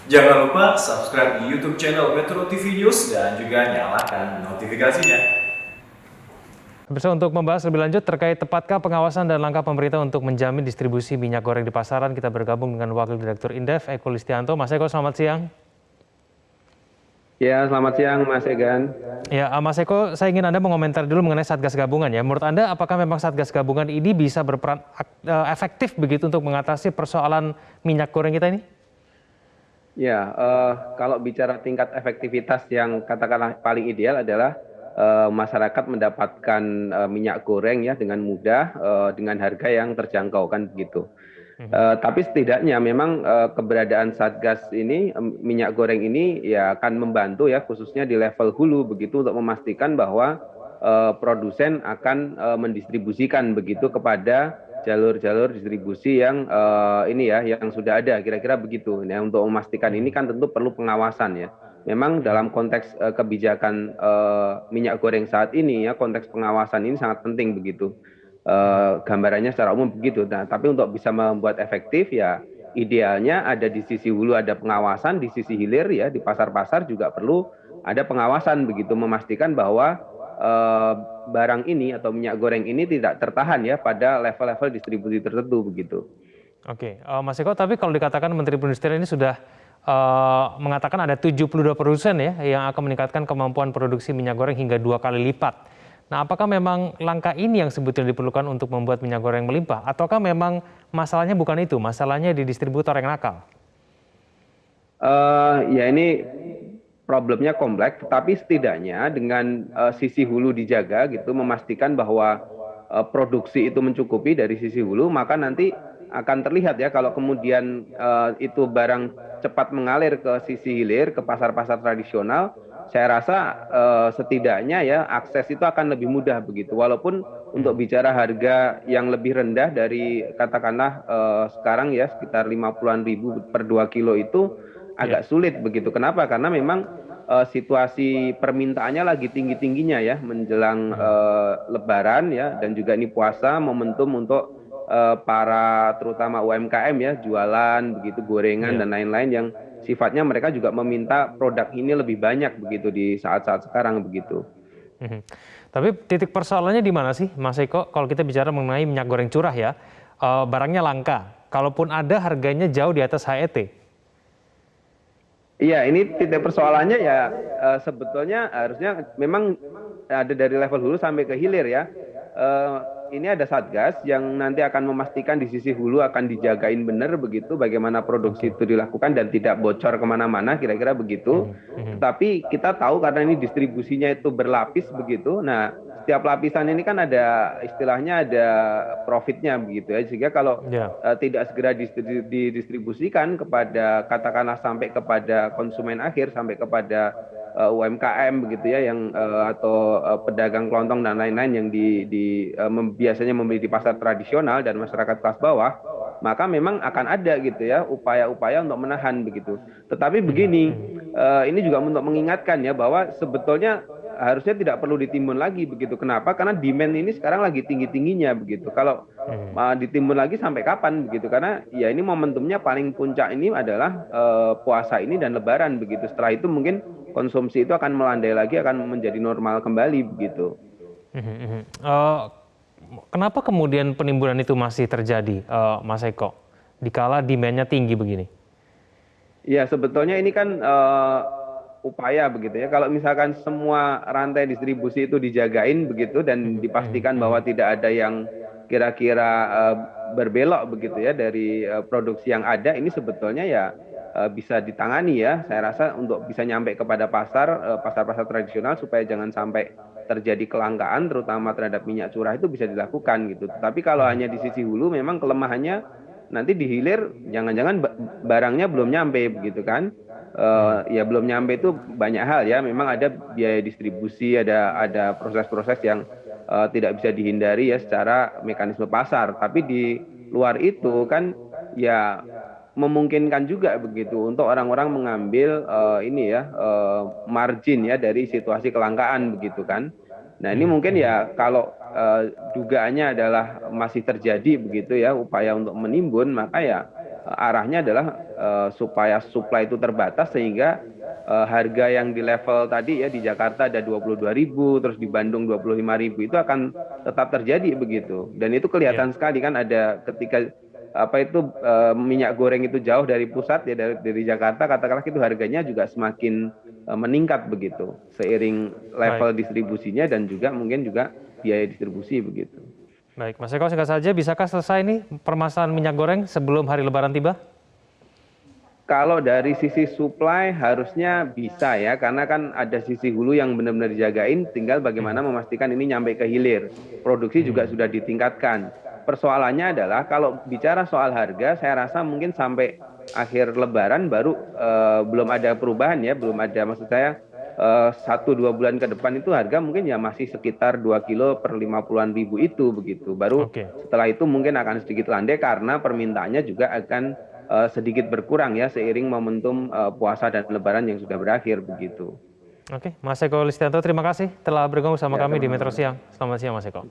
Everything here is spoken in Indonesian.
Jangan lupa subscribe di YouTube channel Metro TV News dan juga nyalakan notifikasinya. Pemirsa, untuk membahas lebih lanjut terkait tepatkah pengawasan dan langkah pemerintah untuk menjamin distribusi minyak goreng di pasaran, kita bergabung dengan Wakil Direktur Indef, Eko Listianto. Mas Eko, selamat siang. Ya, selamat siang Mas Egan. Ya, Mas Eko, saya ingin Anda mengomentar dulu mengenai Satgas Gabungan ya. Menurut Anda, apakah memang Satgas Gabungan ini bisa berperan efektif begitu untuk mengatasi persoalan minyak goreng kita ini? Ya, kalau bicara tingkat efektivitas yang katakanlah paling ideal adalah masyarakat mendapatkan minyak goreng ya dengan mudah, dengan harga yang terjangkau kan begitu. Tapi setidaknya memang keberadaan Satgas ini, minyak goreng ini ya akan membantu ya khususnya di level hulu begitu untuk memastikan bahwa produsen akan mendistribusikan begitu kepada jalur-jalur distribusi yang ini ya yang sudah ada kira-kira begitu. Nah, untuk memastikan ini kan tentu perlu pengawasan ya. Memang dalam konteks kebijakan minyak goreng saat ini ya konteks pengawasan ini sangat penting begitu. Gambarannya secara umum begitu. Nah, tapi untuk bisa membuat efektif ya idealnya ada di sisi hulu ada pengawasan, di sisi hilir ya di pasar-pasar juga perlu ada pengawasan begitu memastikan bahwa barang ini atau minyak goreng ini tidak tertahan ya pada level-level distribusi tertentu begitu. Oke, Mas Eko, tapi kalau dikatakan Menteri Perindustrian ini sudah mengatakan ada 72 produsen ya yang akan meningkatkan kemampuan produksi minyak goreng hingga 2 kali lipat. Nah, apakah memang langkah ini yang sebetulnya diperlukan untuk membuat minyak goreng melimpah? Ataukah memang masalahnya bukan itu, masalahnya di distributor yang nakal? Ya ini problemnya kompleks, tetapi setidaknya dengan sisi hulu dijaga gitu, memastikan bahwa produksi itu mencukupi dari sisi hulu, maka nanti akan terlihat ya kalau kemudian itu barang cepat mengalir ke sisi hilir, ke pasar-pasar tradisional, saya rasa setidaknya ya akses itu akan lebih mudah begitu. Walaupun untuk bicara harga yang lebih rendah dari katakanlah sekarang ya sekitar 50-an ribu per 2 kilo itu agak sulit begitu. Kenapa? Karena memang situasi permintaannya lagi tinggi-tingginya ya menjelang Lebaran ya dan juga ini puasa momentum untuk para terutama UMKM ya jualan begitu gorengan dan lain-lain yang sifatnya mereka juga meminta produk ini lebih banyak begitu di saat-saat sekarang begitu. Tapi titik persoalannya di mana sih, Mas Eko? Kalau kita bicara mengenai minyak goreng curah ya, barangnya langka. Kalaupun ada, harganya jauh di atas HET. Iya, ini titik persoalannya ya sebetulnya harusnya memang ada dari level hulu sampai ke hilir ya. Ini ada satgas yang nanti akan memastikan di sisi hulu akan dijagain benar begitu bagaimana produksi itu dilakukan dan tidak bocor kemana-mana kira-kira begitu. Tetapi kita tahu karena ini distribusinya itu berlapis begitu. Nah, setiap lapisan ini kan ada istilahnya ada profitnya begitu ya. Sehingga kalau tidak segera didistribusikan kepada katakanlah sampai kepada konsumen akhir sampai kepada UMKM begitu ya yang atau pedagang kelontong dan lain-lain yang biasanya membeli di pasar tradisional dan masyarakat kelas bawah, maka memang akan ada gitu ya upaya-upaya untuk menahan begitu. Tetapi begini, ini juga untuk mengingatkan ya bahwa sebetulnya harusnya tidak perlu ditimbun lagi begitu. Kenapa? Karena demand ini sekarang lagi tinggi-tingginya begitu. Kalau ditimbun lagi sampai kapan begitu? Karena ya ini momentumnya paling puncak ini adalah puasa ini dan Lebaran begitu. Setelah itu mungkin konsumsi itu akan melandai lagi, akan menjadi normal kembali begitu. Kenapa kemudian penimbunan itu masih terjadi, Mas Eko, dikala demand-nya tinggi begini? Ya, sebetulnya ini kan upaya begitu ya. Kalau misalkan semua rantai distribusi itu dijagain begitu dan dipastikan bahwa tidak ada yang kira-kira berbelok begitu ya dari produksi yang ada, ini sebetulnya ya bisa ditangani ya. Saya rasa untuk bisa nyampe kepada pasar-pasar tradisional supaya jangan sampai terjadi kelangkaan terutama terhadap minyak curah itu bisa dilakukan gitu. Tapi kalau hanya di sisi hulu memang kelemahannya nanti di hilir jangan-jangan barangnya belum nyampe begitu kan. Ya belum nyampe itu banyak hal ya. Memang ada biaya distribusi, ada proses-proses yang tidak bisa dihindari ya secara mekanisme pasar. Tapi di luar itu kan ya memungkinkan juga begitu untuk orang-orang mengambil ini ya margin ya dari situasi kelangkaan begitu kan. Nah ini mungkin ya kalau dugaannya adalah masih terjadi begitu ya upaya untuk menimbun maka ya arahnya adalah supaya supply itu terbatas sehingga harga yang di level tadi ya di Jakarta ada 22.000, terus di Bandung 25.000 itu akan tetap terjadi begitu. Dan itu kelihatan sekali kan ada ketika minyak goreng itu jauh dari pusat ya dari Jakarta, katakanlah itu harganya juga semakin meningkat begitu seiring level distribusinya dan juga mungkin juga biaya distribusi begitu. Baik, Mas Eko, singkat saja, bisakah selesai nih permasalahan minyak goreng sebelum hari Lebaran tiba? Kalau dari sisi supply harusnya bisa ya, karena kan ada sisi hulu yang benar-benar dijagain, tinggal bagaimana memastikan ini nyampe ke hilir. Produksi juga sudah ditingkatkan. Persoalannya adalah kalau bicara soal harga, saya rasa mungkin sampai akhir Lebaran baru belum ada perubahan ya, belum ada, maksud saya 1-2 bulan ke depan itu harga mungkin ya masih sekitar 2 kilo per 50-an ribu itu begitu. Baru setelah itu mungkin akan sedikit landai karena permintaannya juga akan sedikit berkurang ya seiring momentum puasa dan Lebaran yang sudah berakhir begitu. Oke, Mas Eko Listianto, terima kasih telah bergabung sama kami di Metro Siang. Selamat siang, Mas Eko.